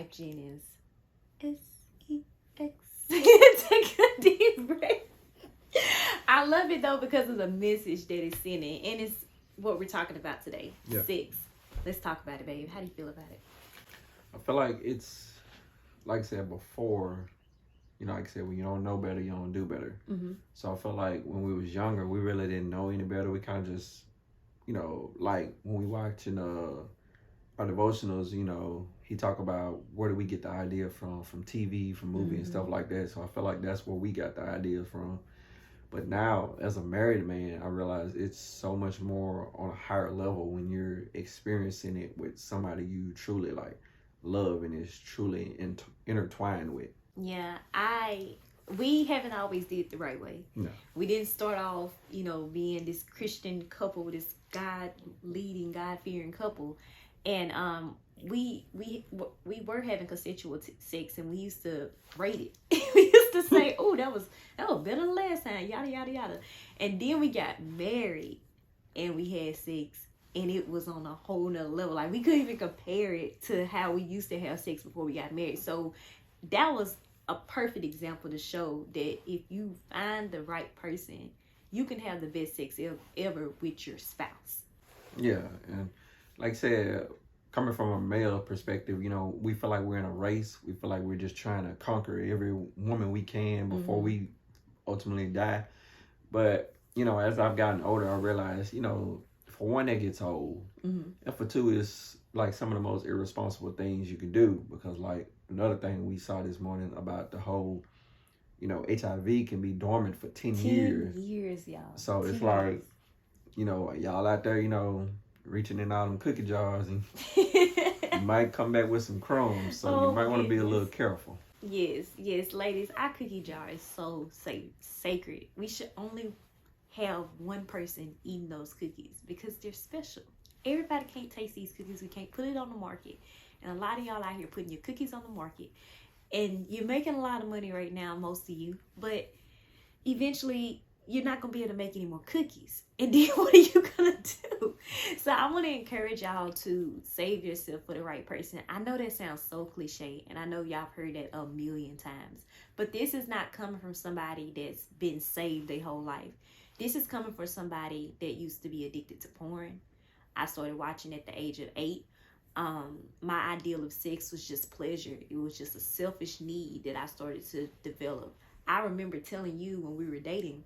wife, Jennings. S-E-X. Take a deep breath. I love it though because of the message that it's sending, and it's what we're talking about today. Yeah. Sex. Let's talk about it, babe. How do you feel about it? I feel like it's, like I said before, like I said, when you don't know better, you don't do better. Mm-hmm. So I feel like when we was younger, we really didn't know any better. We kind of just, like when we watching our devotionals, he talk about where do we get the idea from TV, from movie and stuff like that. So I feel like that's where we got the idea from. But now, as a married man, I realize it's so much more on a higher level when you're experiencing it with somebody you truly like love and is truly intertwined with. Yeah, we haven't always did it the right way. No. We didn't start off, being this Christian couple, this God-leading, God-fearing couple. And we were having consensual sex, and we used to rate it. We used to say, "Oh, that was better than last time." Yada yada yada. And then we got married, and we had sex, and it was on a whole nother level. Like we couldn't even compare it to how we used to have sex before we got married. So that was a perfect example to show that if you find the right person, you can have the best sex ever with your spouse. Yeah, and like I said, coming from a male perspective, we feel like we're in a race. We feel like we're just trying to conquer every woman we can before we ultimately die. But, as I've gotten older, I realized, for one, that gets old. And for two, it's like some of the most irresponsible things you can do. Because like another thing we saw this morning about the whole, HIV can be dormant for 10 years. 10 years, y'all. So it's like, y'all out there, reaching in all them cookie jars, and you might come back with some crumbs, so you might want to be a little careful. Yes, ladies, our cookie jar is so sacred. We should only have one person eating those cookies because they're special. Everybody can't taste these cookies. We can't put it on the market. And a lot of y'all out here putting your cookies on the market. And you're making a lot of money right now, most of you. But eventually, you're not going to be able to make any more cookies. And then what are you going to do? So I want to encourage y'all to save yourself for the right person. I know that sounds so cliche, and I know y'all have heard that a million times. But this is not coming from somebody that's been saved their whole life. This is coming from somebody that used to be addicted to porn. I started watching at the age of 8. My ideal of sex was just pleasure. It was just a selfish need that I started to develop. I remember telling you when we were dating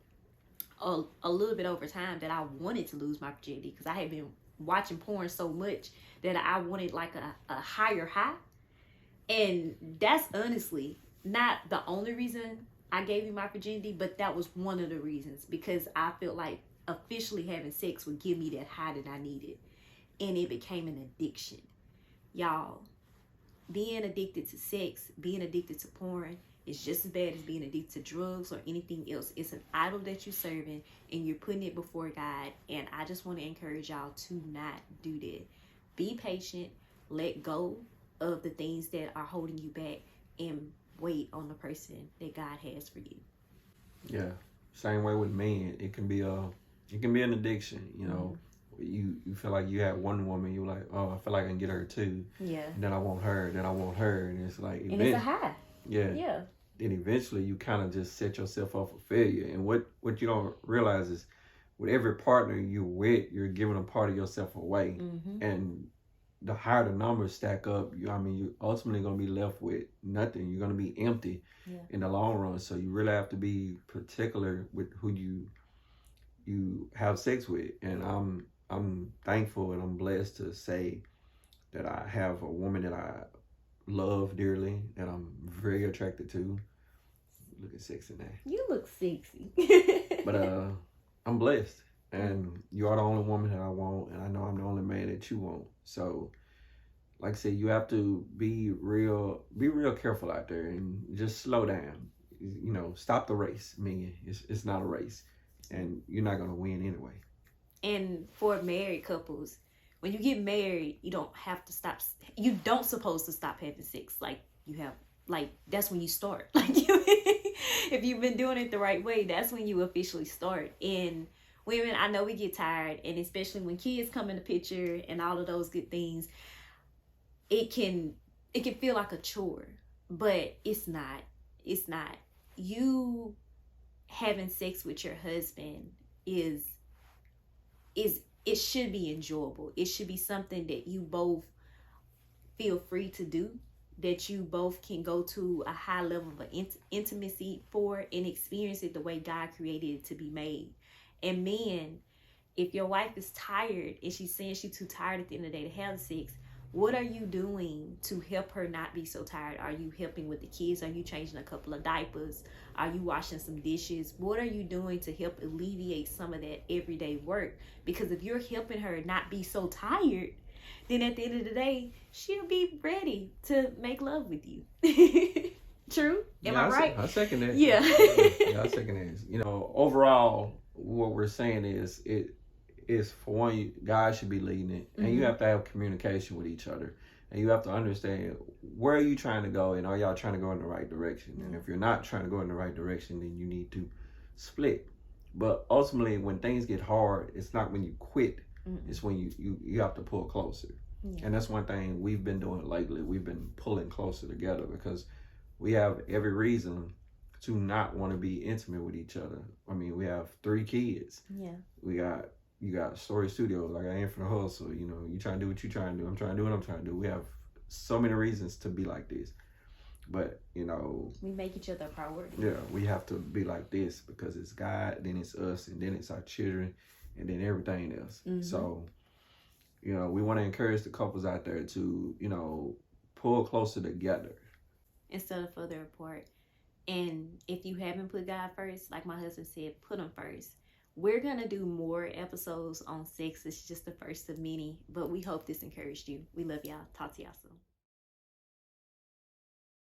a little bit over time that I wanted to lose my virginity because I had been watching porn so much that I wanted like a higher high. And that's honestly not the only reason I gave you my virginity, but that was one of the reasons, because I felt like officially having sex would give me that high that I needed. And it became an addiction. Y'all, being addicted to sex, being addicted to porn is just as bad as being addicted to drugs or anything else. It's an idol that you're serving, and you're putting it before God. And I just want to encourage y'all to not do that. Be patient. Let go of the things that are holding you back, and wait on the person that God has for you. Yeah, same way with men. It can be an addiction. You feel like you have one woman, you're like, oh, I feel like I can get her too. Yeah. And then I want her, and it's like, and it's a high. Yeah. Yeah. Then eventually you kind of just set yourself up for failure. And what you don't realize is with every partner you're with, you're giving a part of yourself away. And the higher the numbers stack up, you're ultimately going to be left with nothing. You're going to be empty in the long run. So you really have to be particular with who you have sex with. And I'm thankful and I'm blessed to say that I have a woman that I love dearly, that I'm very attracted to. Looking sexy now. You look sexy. But I'm blessed, and you are the only woman that I want, and I know I'm the only man that you want. So, like I said, you have to be real careful out there, and just slow down. Stop the race, man. It's not a race, and you're not gonna win anyway. And for married couples, when you get married, you don't have to stop. You don't supposed to stop having sex. That's when you start. If you've been doing it the right way, that's when you officially start. And women, I know we get tired, and especially when kids come in the picture and all of those good things, it can it can feel like a chore, but it's not. It's not. You having sex with your husband is it should be enjoyable. It should be something that you both feel free to do, that you both can go to a high level of intimacy for and experience it the way God created it to be made. And men, if your wife is tired and she's saying she's too tired at the end of the day to have sex, what are you doing to help her not be so tired? Are you helping with the kids? Are you changing a couple of diapers? Are you washing some dishes? What are you doing to help alleviate some of that everyday work? Because if you're helping her not be so tired, then at the end of the day, she'll be ready to make love with you. True? Am I right? I second that. Yeah. I second that. Overall, what we're saying is for one, God should be leading it, and you have to have communication with each other, and you have to understand where are you trying to go, and are y'all trying to go in the right direction? And if you're not trying to go in the right direction, then you need to split. But ultimately, when things get hard, it's not when you quit. It's when you have to pull closer. Yeah. And that's one thing we've been doing lately. We've been pulling closer together because we have every reason to not want to be intimate with each other. I mean, we have 3 kids. Yeah. You got Stori Studios. I got Infinite Hustle. You trying to do what you trying to do. I'm trying to do what I'm trying to do. We have so many reasons to be like this. But, we make each other a priority. Yeah, we have to be like this because it's God, then it's us, and then it's our children, and then everything else. So, we want to encourage the couples out there to, pull closer together instead of further apart. And if you haven't put God first, like my husband said, put him first. We're going to do more episodes on sex. It's just the first of many, but we hope this encouraged you. We love y'all. Talk to y'all soon.